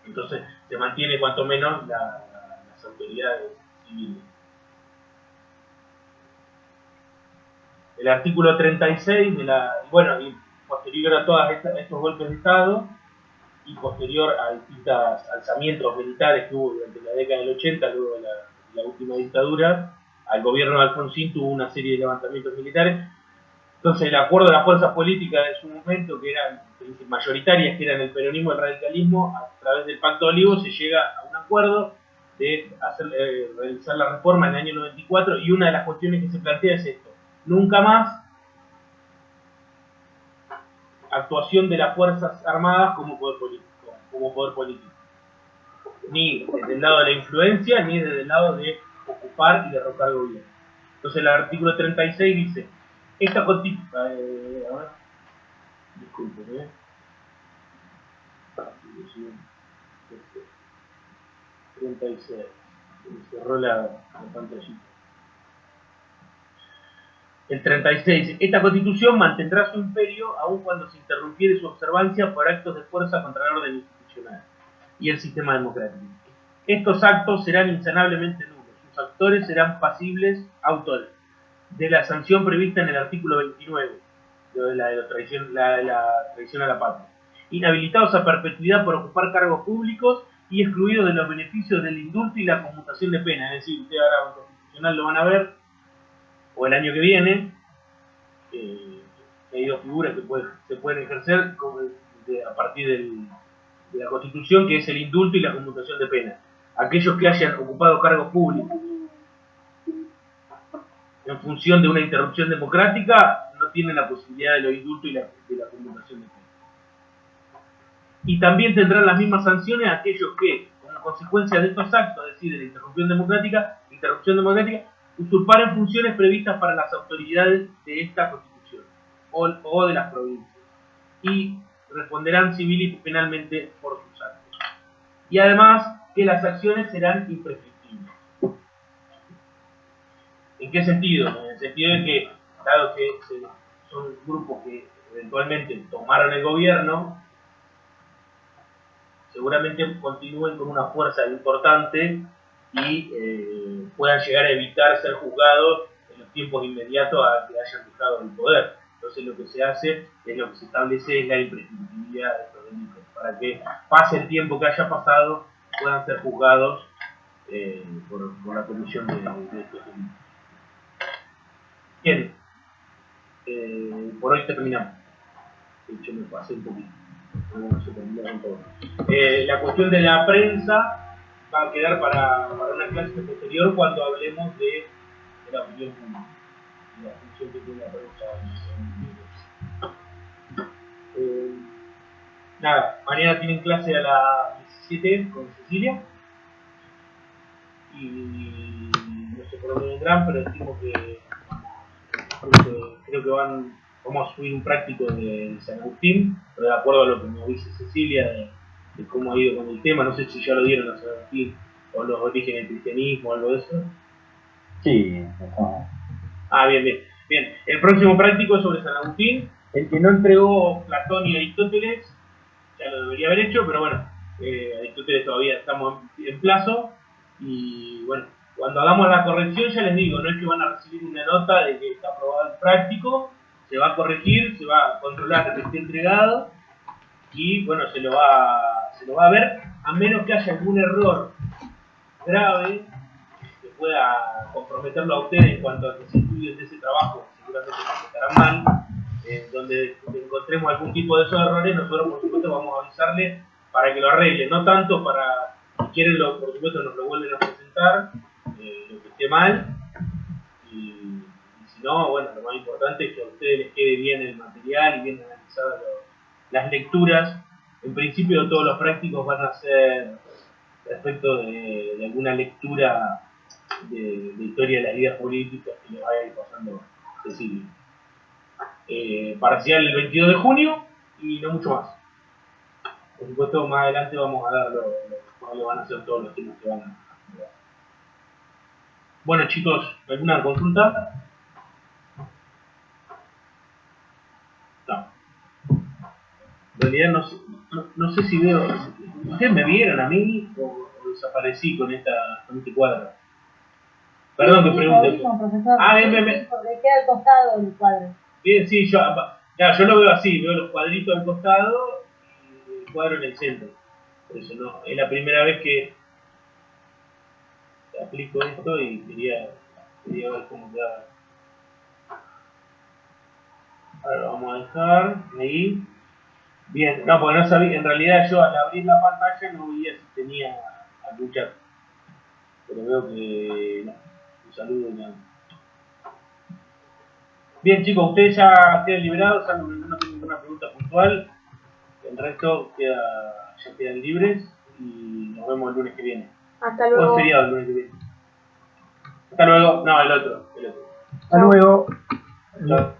Entonces se mantiene cuanto menos las autoridades civiles. El artículo 36 y posterior a todos estos golpes de Estado, y posterior a distintos alzamientos militares que hubo durante la década del 80, luego de la última dictadura, al gobierno de Alfonsín tuvo una serie de levantamientos militares. Entonces el acuerdo de las fuerzas políticas de su momento, que eran mayoritarias, que eran el peronismo y el radicalismo, a través del Pacto de Olivos se llega a un acuerdo de realizar la reforma en el año 94, y una de las cuestiones que se plantea es esto: nunca más actuación de las Fuerzas Armadas como poder político, ni desde el lado de la influencia, ni desde el lado de ocupar y derrocar el gobierno. Entonces el artículo 36 dice, esta constitución, disculpen, 36, se cerró la pantallita. El 36. Esta constitución mantendrá su imperio aun cuando se interrumpiere su observancia por actos de fuerza contra el orden institucional y el sistema democrático. Estos actos serán insanablemente nulos. Sus actores serán pasibles autores de la sanción prevista en el artículo 29 de la traición a la patria, inhabilitados a perpetuidad por ocupar cargos públicos y excluidos de los beneficios del indulto y la conmutación de pena. Es decir, ustedes ahora en constitucional lo van a ver, o el año que viene, hay dos figuras que se pueden ejercer a partir de la Constitución, que es el indulto y la conmutación de pena. Aquellos que hayan ocupado cargos públicos en función de una interrupción democrática no tienen la posibilidad de los indultos y de la conmutación de pena. Y también tendrán las mismas sanciones aquellos que, como consecuencia de estos actos, es decir, de la interrupción democrática, usurparen funciones previstas para las autoridades de esta Constitución o de las provincias, y responderán civil y penalmente por sus actos. Y además que las acciones serán imprescriptibles. ¿En qué sentido? En el sentido de que, dado que son grupos que eventualmente tomaron el gobierno, seguramente continúen con una fuerza importante y puedan llegar a evitar ser juzgados en los tiempos inmediatos a que hayan dejado el poder. Entonces lo que se hace es lo que se establece es la imprescriptibilidad de estos delitos, para que pase el tiempo que haya pasado puedan ser juzgados por la comisión de estos delitos. Bien, por hoy terminamos. De hecho me pasé un poquito. No se terminó con todo. La cuestión de la prensa va a quedar para una clase posterior cuando hablemos de la opinión pública y la función que tiene la prensa. Nada, mañana tienen clase a las 17 con Cecilia y no sé por dónde vendrán, pero decimos que creo que vamos a subir un práctico de San Agustín, pero de acuerdo a lo que me dice Cecilia de cómo ha ido con el tema. No sé si ya lo dieron a San Agustín o los orígenes del cristianismo o algo de eso. Sí, Bien. El próximo práctico es sobre San Agustín. El que no entregó Platón y Aristóteles ya lo debería haber hecho, pero bueno, Aristóteles todavía estamos en plazo. Y bueno, cuando hagamos la corrección, ya les digo, no es que van a recibir una nota de que está aprobado el práctico, se va a corregir, se va a controlar que esté entregado y bueno, se lo va a ver, a menos que haya algún error grave que pueda comprometerlo a ustedes en cuanto a que se estudien de ese trabajo, seguramente estará mal, donde encontremos algún tipo de esos errores, nosotros por supuesto vamos a avisarle para que lo arregle, no tanto para, si quieren, por supuesto nos lo vuelven a presentar, lo que esté mal, y si no, bueno, lo más importante es que a ustedes les quede bien el material y bien analizadas las lecturas. En principio todos los prácticos van a ser respecto de alguna lectura de historia de las ideas políticas que les vaya a ir pasando Cecilia. Parcial el 22 de junio y no mucho más. Por supuesto, más adelante vamos a dar cuáles van a ser todos los temas que van a ver. Bueno, chicos, ¿alguna consulta? No. En realidad no sé si veo. ¿Ustedes me vieron a mí o desaparecí con este cuadro? Perdón que pregunte. Bien. Le queda al costado el cuadro. Bien, sí, yo lo veo así, veo los cuadritos al costado cuadro en el centro. Por eso no, es la primera vez que aplico esto y quería ver cómo queda. Ahora lo vamos a dejar ahí. Bien, no, porque no sabía, en realidad yo al abrir la pantalla no veía si tenía a luchar. Pero veo que no, un saludo y nada. Bien chicos, ustedes ya quedan liberados, salvo que no tienen ninguna pregunta puntual. El resto ya quedan libres y nos vemos el lunes que viene. Hasta O es luego. feriado el lunes que viene. Hasta luego. No, el otro. Hasta luego. Chao.